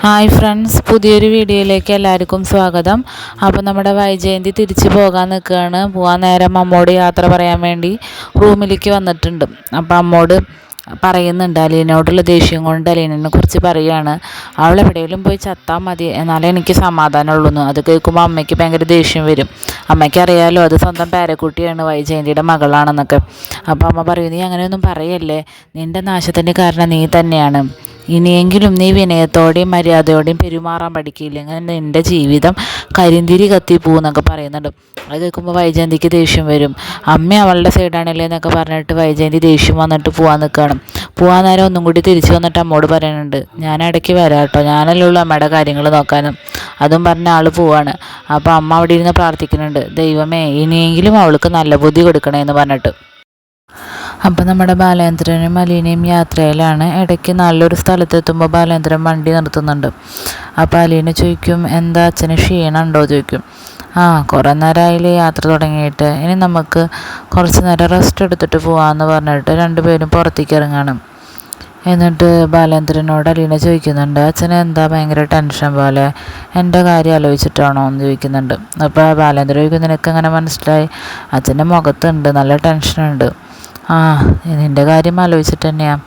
Hi friends, പുതിയൊരു വീഡിയോയിലേക്ക് എല്ലാവർക്കും സ്വാഗതം. അപ്പോൾ നമ്മുടെ വൈജയന്തി തിരിച്ചു പോകാൻ നിൽക്കുകയാണ്. പോകാൻ നേരം അമ്മോട് യാത്ര പറയാൻ വേണ്ടി റൂമിലേക്ക് വന്നിട്ടുണ്ട്. അപ്പോൾ അമ്മോട് പറയുന്നുണ്ട്, അലീനോടുള്ള ദേഷ്യം കൊണ്ട് അലീനെ കുറിച്ച് പറയുകയാണ്. അവൾ എവിടെയെങ്കിലും പോയി ചത്താൽ മതി, എന്നാലേ എനിക്ക് സമാധാനമുള്ളൂ എന്ന്. അത് കേൾക്കുമ്പോൾ അമ്മയ്ക്ക് ഭയങ്കര ദേഷ്യം വരും. അമ്മയ്ക്ക് അറിയാലോ അത് സ്വന്തം പേരക്കുട്ടിയാണ്, വൈജയന്തിയുടെ മകളാണെന്നൊക്കെ. അപ്പോൾ അമ്മ പറയും, നീ അങ്ങനെയൊന്നും പറയല്ലേ, നിൻ്റെ നാശത്തിൻ്റെ കാരണം നീ തന്നെയാണ്. ഇനിയെങ്കിലും നീ വിനയത്തോടെയും മര്യാദയോടെയും പെരുമാറാൻ പഠിക്കില്ലെങ്കിൽ നിൻ്റെ ജീവിതം കരിന്തിരി കത്തിപ്പോകുന്നൊക്കെ പറയുന്നുണ്ട്. അത് കേൾക്കുമ്പോൾ വൈജയന്തിക്ക് ദേഷ്യം വരും. അമ്മ അവളുടെ സൈഡാണല്ലേ എന്നൊക്കെ പറഞ്ഞിട്ട് വൈജയന്തി ദേഷ്യം വന്നിട്ട് പോകാൻ നിൽക്കുകയാണ്. പോകാൻ നേരം ഒന്നും കൂടി തിരിച്ചു വന്നിട്ട് അമ്മോട് പറയുന്നുണ്ട്, ഞാൻ ഇടയ്ക്ക് വരാം കേട്ടോ, ഞാനല്ലേ ഉള്ളൂ അമ്മയുടെ കാര്യങ്ങൾ നോക്കാനും. അതും പറഞ്ഞ ആൾ പോവാണ്. അപ്പോൾ അമ്മ അവിടെ ഇരുന്ന് പ്രാർത്ഥിക്കുന്നുണ്ട്, ദൈവമേ ഇനിയെങ്കിലും അവൾക്ക് നല്ല ബുദ്ധി കൊടുക്കണേ എന്ന് പറഞ്ഞിട്ട്. അപ്പോൾ നമ്മുടെ ബാലേന്ദ്രനും അലീനയും യാത്രയിലാണ്. ഇടയ്ക്ക് നല്ലൊരു സ്ഥലത്തെത്തുമ്പോൾ ബാലേന്ദ്രൻ വണ്ടി നിർത്തുന്നുണ്ട്. അപ്പോൾ അലീന ചോദിക്കും, എന്താ അച്ഛന് ക്ഷീണമുണ്ടോ ചോദിക്കും. കുറേ നേരമായില്ലേ യാത്ര തുടങ്ങിയിട്ട്, ഇനി നമുക്ക് കുറച്ച് നേരം റെസ്റ്റ് എടുത്തിട്ട് പോകാമെന്ന് പറഞ്ഞിട്ട് രണ്ടുപേരും പുറത്തേക്ക് ഇറങ്ങാണ്. എന്നിട്ട് ബാലേന്ദ്രനോട് അലീന ചോദിക്കുന്നുണ്ട്, അച്ഛന് എന്താ ഭയങ്കര ടെൻഷൻ പോലെ, എൻ്റെ കാര്യം ആലോചിച്ചിട്ടാണോ എന്ന് ചോദിക്കുന്നുണ്ട്. അപ്പോൾ ബാലേന്ദ്രൻ ചോദിക്കും, നിനക്ക് എങ്ങനെ മനസ്സിലായി? അച്ഛൻ്റെ മുഖത്തുണ്ട് നല്ല ടെൻഷനുണ്ട്. നിൻ്റെ കാര്യം ആലോചിച്ചിട്ട് തന്നെയാണ്.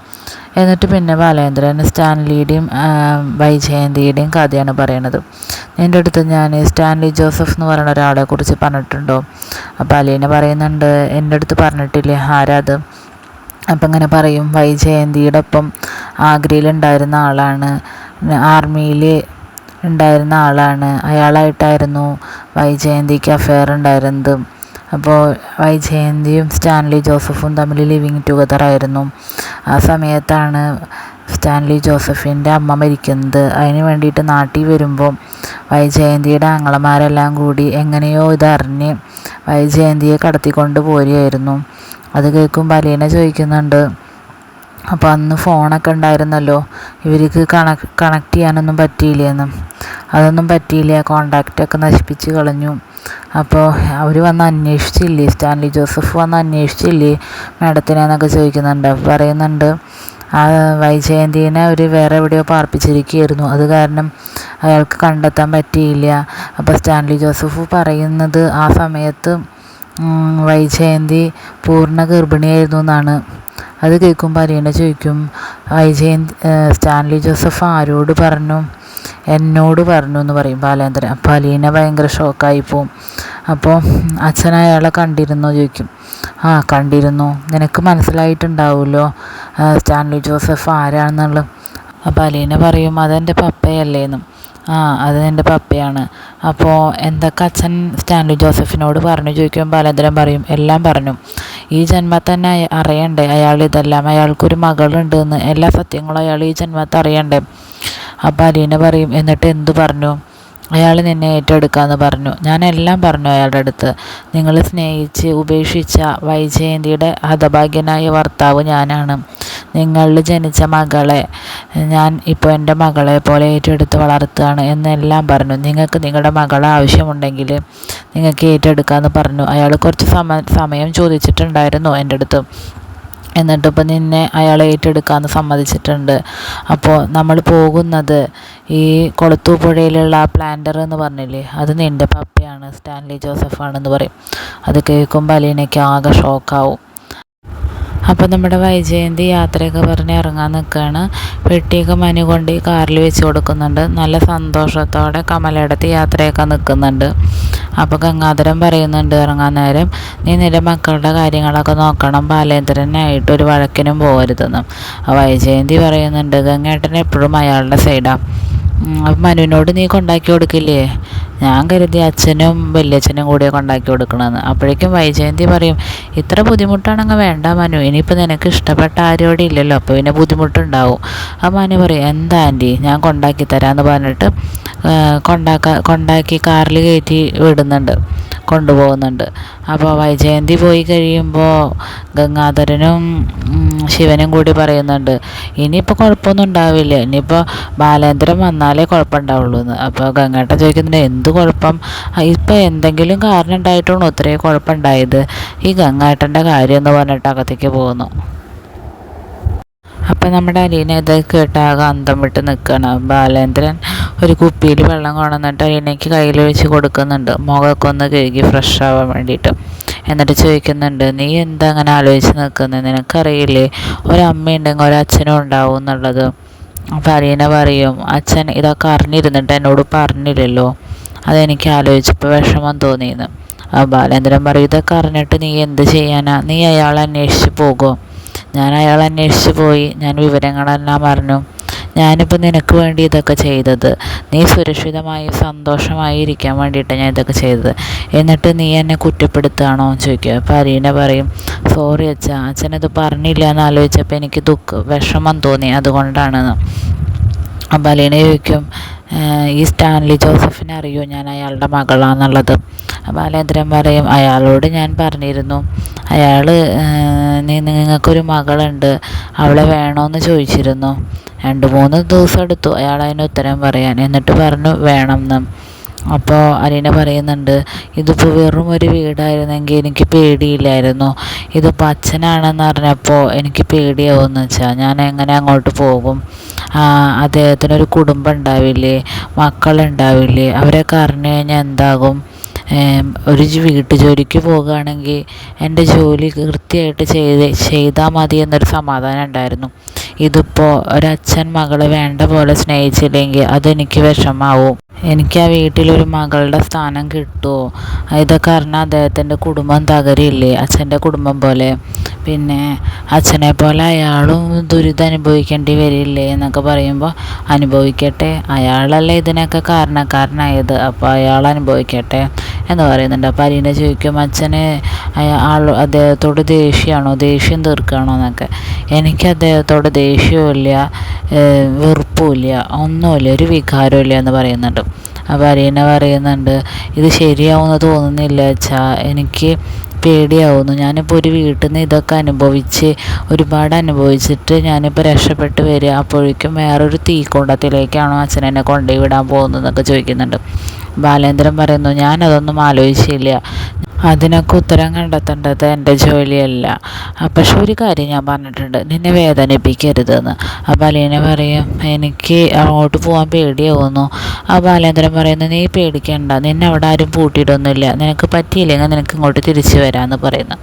എന്നിട്ട് പിന്നെ ബാലേന്ദ്രൻ സ്റ്റാൻലിയുടെയും വൈജയന്തിയുടെയും കഥയാണ് പറയണത്. നിൻ്റെ അടുത്ത് ഞാൻ സ്റ്റാൻലി ജോസഫ് എന്ന് പറയുന്ന ഒരാളെ കുറിച്ച് പറഞ്ഞിട്ടുണ്ടോ? അപ്പോൾ അലീന പറയുന്നുണ്ട്, എൻ്റെ അടുത്ത് പറഞ്ഞിട്ടില്ലേ, ആരാത്? അപ്പം ഇങ്ങനെ പറയും, വൈജയന്തിയുടെ ഒപ്പം ആഗ്രയിലുണ്ടായിരുന്ന ആളാണ്, ആർമിയിൽ ഉണ്ടായിരുന്ന ആളാണ്, അയാളായിട്ടായിരുന്നു വൈജയന്തിക്ക് അഫെയർ ഉണ്ടായിരുന്നത്. അപ്പോൾ വൈജയന്തിയും സ്റ്റാൻലി ജോസഫും തമ്മിൽ ലിവിങ് ടുഗദർ ആയിരുന്നു. ആ സമയത്താണ് സ്റ്റാൻലി ജോസഫിൻ്റെ അമ്മ മരിക്കുന്നത്. അതിന് വേണ്ടിയിട്ട് നാട്ടിൽ വരുമ്പോൾ വൈജയന്തിയുടെ ആങ്ങളമാരെല്ലാം കൂടി എങ്ങനെയോ ഇതറിഞ്ഞ് വൈജയന്തിയെ കടത്തിക്കൊണ്ട് പോരുകയായിരുന്നു. അത് കേൾക്കുമ്പോൾ അലീന ചോദിക്കുന്നുണ്ട്, അപ്പോൾ അന്ന് ഫോണൊക്കെ ഉണ്ടായിരുന്നല്ലോ, ഇവർക്ക് കണക്ട് ചെയ്യാനൊന്നും പറ്റിയില്ലേന്ന്. അതൊന്നും പറ്റിയില്ല, കോണ്ടാക്റ്റൊക്കെ നശിപ്പിച്ച് കളഞ്ഞു. അപ്പോൾ അവർ വന്ന് അന്വേഷിച്ചില്ലേ, സ്റ്റാൻലി ജോസഫ് വന്ന് അന്വേഷിച്ചില്ലേ മാഡത്തിനെന്നൊക്കെ ചോദിക്കുന്നുണ്ട്. പറയുന്നുണ്ട്, ആ വൈജയന്തിനെ അവർ വേറെ എവിടെയോ പാർപ്പിച്ചിരിക്കുകയായിരുന്നു, അത് കാരണം അയാൾക്ക് കണ്ടെത്താൻ പറ്റിയില്ല. അപ്പോൾ സ്റ്റാൻലി ജോസഫ് പറയുന്നത് ആ സമയത്ത് വൈജയന്തി പൂർണ്ണ ഗർഭിണിയായിരുന്നു എന്നാണ്. അത് കേൾക്കുമ്പോൾ അലീന ചോദിക്കും, സ്റ്റാൻലി ജോസഫ് ആരോട് പറഞ്ഞു? എന്നോട് പറഞ്ഞു എന്ന് പറയും ബാലേന്ദ്രൻ. അപ്പോൾ അലീന ഭയങ്കര ഷോക്കായി പോവും. അപ്പോൾ അച്ഛൻ അയാളെ കണ്ടിരുന്നോ ചോദിക്കും. കണ്ടിരുന്നു, നിനക്ക് മനസ്സിലായിട്ടുണ്ടാവുമല്ലോ സ്റ്റാൻലി ജോസഫ് ആരാണെന്നുള്ളത്. അപ്പോൾ അലീന പറയും, അതെൻ്റെ പപ്പയല്ലേന്നും. അത് എൻ്റെ പപ്പയാണ്. അപ്പോൾ എന്തൊക്കെ അച്ഛൻ സ്റ്റാൻലി ജോസഫിനോട് പറഞ്ഞു ചോദിക്കുമ്പോൾ ബാലേന്ദ്രൻ പറയും, എല്ലാം പറഞ്ഞു. ഈ ജന്മത്തിൽ തന്നെ അറിയണ്ടേ അയാൾ ഇതെല്ലാം, അയാൾക്കൊരു മകളുണ്ടെന്ന്, എല്ലാ സത്യങ്ങളും അയാൾ ഈ ജന്മത്തിൽ അറിയണ്ടേ. അപ്പോൾ അലീന പറയും, എന്നിട്ട് എന്തു പറഞ്ഞു? അയാൾ നിന്നെ ഏറ്റെടുക്കാമെന്ന് പറഞ്ഞു. ഞാനെല്ലാം പറഞ്ഞു അയാളുടെ അടുത്ത്. നിങ്ങൾ സ്നേഹിച്ച് ഉപേക്ഷിച്ച വൈജയന്തിയുടെ ഹതഭാഗ്യനായ ഭർത്താവ് ഞാനാണ്. നിങ്ങളിൽ ജനിച്ച മകളെ ഞാൻ ഇപ്പോൾ എൻ്റെ മകളെ പോലെ ഏറ്റെടുത്ത് വളർത്തുകയാണ് എന്നെല്ലാം പറഞ്ഞു. നിങ്ങൾക്ക് നിങ്ങളുടെ മകളെ ആവശ്യമുണ്ടെങ്കിൽ നിങ്ങൾക്ക് ഏറ്റെടുക്കാമെന്ന് പറഞ്ഞു. അയാൾ കുറച്ച് സമയം ചോദിച്ചിട്ടുണ്ടായിരുന്നു എൻ്റെ അടുത്ത്. എന്നിട്ടിപ്പോൾ നിന്നെ അയാൾ ഏറ്റെടുക്കാമെന്ന് സമ്മതിച്ചിട്ടുണ്ട്. അപ്പോൾ നമ്മൾ പോകുന്നത് ഈ കൊളത്തൂപ്പുഴയിലുള്ള ആ പ്ലാന്റർ എന്ന് പറഞ്ഞില്ലേ, അത് നിൻ്റെ പപ്പയാണ്, സ്റ്റാൻലി ജോസഫാണെന്ന് പറയും. അത് കേൾക്കുമ്പോൾ അലീനയ്ക്ക് ആകെ ഷോക്കാവും. അപ്പോൾ നമ്മുടെ വൈജയന്തി യാത്രയൊക്കെ പറഞ്ഞ് ഇറങ്ങാൻ നിൽക്കുകയാണ്. പെട്ടിയൊക്കെ മനു കൊണ്ട് ഈ കാറിൽ വെച്ച് കൊടുക്കുന്നുണ്ട്. നല്ല സന്തോഷത്തോടെ കമലയിടത്ത് യാത്രയൊക്കെ നിൽക്കുന്നുണ്ട്. അപ്പോൾ ഗംഗാധരൻ പറയുന്നുണ്ട് ഇറങ്ങാൻ നേരം, നീ നിന്റെ മക്കളുടെ കാര്യങ്ങളൊക്കെ നോക്കണം, ബാലേന്ദ്രനായിട്ട് ഒരു വഴക്കിനും പോകരുതെന്നും. വൈജയന്തി പറയുന്നുണ്ട്, ഗംഗേട്ടൻ എപ്പോഴും അയാളുടെ സൈഡാണ്. മനുവിനോട് നീ കൊണ്ടാക്കി കൊടുക്കില്ലേ? ഞാൻ കരുതി അച്ഛനും വലിയച്ഛനും കൂടിയാണ് കൊണ്ടാക്കി കൊടുക്കണമെന്ന്. അപ്പോഴേക്കും വൈജയന്തി പറയും, ഇത്ര ബുദ്ധിമുട്ടാണെങ്കിൽ വേണ്ട മനു, ഇനിയിപ്പോൾ നിനക്ക് ഇഷ്ടപ്പെട്ട ആരോടെ ഇല്ലല്ലോ, അപ്പോൾ പിന്നെ ബുദ്ധിമുട്ടുണ്ടാവും. ആ മനു പറയും, എന്താ ആൻറ്റി ഞാൻ കൊണ്ടാക്കി തരാമെന്ന് പറഞ്ഞിട്ട് കൊണ്ടാക്കി കാറിൽ കയറ്റി വിടുന്നുണ്ട്, കൊണ്ടുപോകുന്നുണ്ട്. അപ്പോൾ വൈജയന്തി പോയി കഴിയുമ്പോൾ ഗംഗാധരനും ശിവനും കൂടി പറയുന്നുണ്ട്, ഇനിയിപ്പോൾ കുഴപ്പമൊന്നും ഉണ്ടാവില്ല, ഇനിയിപ്പോൾ ബാലേന്ദ്രൻ വന്നാലേ കുഴപ്പമുണ്ടാവുള്ളൂ എന്ന്. അപ്പോൾ ഗംഗേട്ടൻ ചോദിക്കുന്നുണ്ട്, എന്ത് കുഴപ്പം? ഇപ്പോൾ എന്തെങ്കിലും കാരണം ഉണ്ടായിട്ടാണോ ഇത്രയും കുഴപ്പമുണ്ടായത്? ഈ ഗംഗേട്ടൻ്റെ കാര്യം എന്ന് പറഞ്ഞിട്ട് അകത്തേക്ക് പോകുന്നു. അപ്പം നമ്മുടെ അലീന ഇത് കേട്ടാകെ അന്തം വിട്ട് നിൽക്കുകയാണ്. ബാലേന്ദ്രൻ ഒരു കുപ്പിയിൽ വെള്ളം കൊണ്ടുവന്നിട്ട് അലീനയ്ക്ക് കയ്യിലൊഴിച്ച് കൊടുക്കുന്നുണ്ട്, മുഖമൊക്കെ ഒന്ന് കഴുകി ഫ്രഷ് ആവാൻ വേണ്ടിയിട്ട്. എന്നിട്ട് ചോദിക്കുന്നുണ്ട്, നീ എന്താ അങ്ങനെ ആലോചിച്ച് നിൽക്കുന്നത്, നിനക്കറിയില്ലേ ഒരമ്മയുണ്ടെങ്കിൽ ഒരച്ഛനും ഉണ്ടാവും എന്നുള്ളത്. അപ്പോൾ അലീന പറയും, അച്ഛൻ ഇതൊക്കെ അറിഞ്ഞിരുന്നിട്ട് എന്നോട് പറഞ്ഞില്ലല്ലോ, അതെനിക്ക് ആലോചിച്ചപ്പോൾ വിഷമം തോന്നിയെന്ന്. ബാലേന്ദ്രൻ പറയും, ഇതൊക്കെ അറിഞ്ഞിട്ട് നീ എന്ത് ചെയ്യാനാ, നീ അയാളെ അന്വേഷിച്ച് പോകുമോ? ഞാൻ അയാളെ അന്വേഷിച്ച് പോയി, ഞാൻ വിവരങ്ങളെല്ലാം അറിഞ്ഞു. ഞാനിപ്പോൾ നിനക്ക് വേണ്ടി ഇതൊക്കെ ചെയ്തത്, നീ സുരക്ഷിതമായി സന്തോഷമായി ഇരിക്കാൻ വേണ്ടിയിട്ടാണ് ഞാൻ ഇതൊക്കെ ചെയ്തത്, എന്നിട്ട് നീ എന്നെ കുറ്റപ്പെടുത്തുകയാണോ എന്ന് ചോദിക്കുക. അപ്പോൾ അലീന പറയും, സോറി അച്ഛാ, അച്ഛനത് പറഞ്ഞില്ല എന്ന് ആലോചിച്ചപ്പോൾ എനിക്ക് വിഷമം തോന്നി, അതുകൊണ്ടാണെന്ന്. അപ്പോൾ അലീന ചോദിക്കും, ഈ സ്റ്റാൻലി ജോസഫിനെ അറിയോ, ഞാൻ അയാളുടെ മകളാണെന്നുള്ളത്. ബാലേന്ദ്രൻ പറയും, അയാളോട് ഞാൻ പറഞ്ഞിരുന്നു, അയാൾ നിങ്ങൾക്കൊരു മകളുണ്ട്, അവളെ വേണമെന്ന് ചോദിച്ചിരുന്നു. 2-3 ദിവസം എടുത്തു അയാൾ അതിന് ഉത്തരം പറയാൻ, എന്നിട്ട് പറഞ്ഞു വേണമെന്ന്. അപ്പോൾ അലീന പറയുന്നുണ്ട്, ഇതിപ്പോൾ വെറും ഒരു വീടായിരുന്നെങ്കിൽ എനിക്ക് പേടിയില്ലായിരുന്നു, ഇതിപ്പോൾ അച്ഛനാണെന്ന് അറിഞ്ഞപ്പോൾ എനിക്ക് പേടിയാവുമെന്ന് വെച്ചാൽ ഞാൻ എങ്ങനെ അങ്ങോട്ട് പോകും, അദ്ദേഹത്തിനൊരു കുടുംബം ഉണ്ടാവില്ലേ, മക്കളുണ്ടാവില്ലേ, അവരൊക്കെ അറിഞ്ഞു കഴിഞ്ഞാൽ എന്താകും. ഒരു വീട്ടുജോലിക്ക് പോകുകയാണെങ്കിൽ എൻ്റെ ജോലി കൃത്യമായിട്ട് ചെയ്താൽ മതി എന്നൊരു സമാധാനം ഉണ്ടായിരുന്നു. ഇതിപ്പോൾ ഒരച്ഛൻ മകളെ വേണ്ട പോലെ സ്നേഹിച്ചില്ലെങ്കിൽ അതെനിക്ക് വിഷമാവും, എനിക്ക് ആ വീട്ടിലൊരു മകളുടെ സ്ഥാനം കിട്ടുമോ, ഇതൊക്കെ അറിഞ്ഞാൽ അദ്ദേഹത്തിൻ്റെ കുടുംബം തകരില്ലേ, അച്ഛൻ്റെ കുടുംബം പോലെ, പിന്നെ അച്ഛനെ പോലെ അയാളും ദുരിതം അനുഭവിക്കേണ്ടി വരില്ലേ എന്നൊക്കെ പറയുമ്പോൾ, അനുഭവിക്കട്ടെ, അയാളല്ലേ ഇതിനൊക്കെ കാരണക്കാരനായത്, അപ്പോൾ അയാൾ അനുഭവിക്കട്ടെ എന്ന് പറയുന്നുണ്ട്. അപ്പോൾ അലീന ചോദിക്കും, അച്ഛന് അദ്ദേഹത്തോട് ദേഷ്യം തീർക്കുകയാണോ എന്നൊക്കെ. എനിക്ക് അദ്ദേഹത്തോട് ദേഷ്യവുമില്ല, വെറുപ്പുമില്ല, ഒന്നുമില്ല, ഒരു വികാരമില്ല എന്ന് പറയുന്നുണ്ട്. അപ്പോൾ അലീന പറയുന്നുണ്ട്, ഇത് ശരിയാവുമെന്ന് തോന്നുന്നില്ല അച്ഛാ, എനിക്ക് പേടിയാവുന്നു, ഞാനിപ്പോൾ ഒരു വീട്ടിൽ നിന്ന് ഇതൊക്കെ ഒരുപാട് അനുഭവിച്ചിട്ട് ഞാനിപ്പോൾ രക്ഷപ്പെട്ട് വരിക, അപ്പോഴേക്കും വേറൊരു തീക്കുണ്ടത്തിലേക്കാണോ അച്ഛൻ എന്നെ കൊണ്ടുപോയി വിടാൻ പോകുന്നതെന്നൊക്കെ ചോദിക്കുന്നുണ്ട്. ബാലേന്ദ്രൻ പറയുന്നു, ഞാനതൊന്നും ആലോചിച്ചില്ല, അതിനൊക്കെ ഉത്തരം കണ്ടെത്തേണ്ടത് എൻ്റെ ജോലിയല്ല, പക്ഷെ ഒരു കാര്യം ഞാൻ പറഞ്ഞിട്ടുണ്ട്, നിന്നെ വേദനിപ്പിക്കരുതെന്ന്. അപ്പോൾ അലീന പറയും, എനിക്ക് അങ്ങോട്ട് പോകാൻ പേടിയാവുന്നു. ആ ബാലേന്ദ്രൻ പറയുന്നു, നീ പേടിക്കണ്ട, നിന്നെ അവിടെ ആരും പൂട്ടിയിടൊന്നുമില്ല, നിനക്ക് പറ്റിയില്ലെങ്കിൽ നിനക്ക് ഇങ്ങോട്ട് തിരിച്ചു വരാമെന്ന് പറയുന്നു.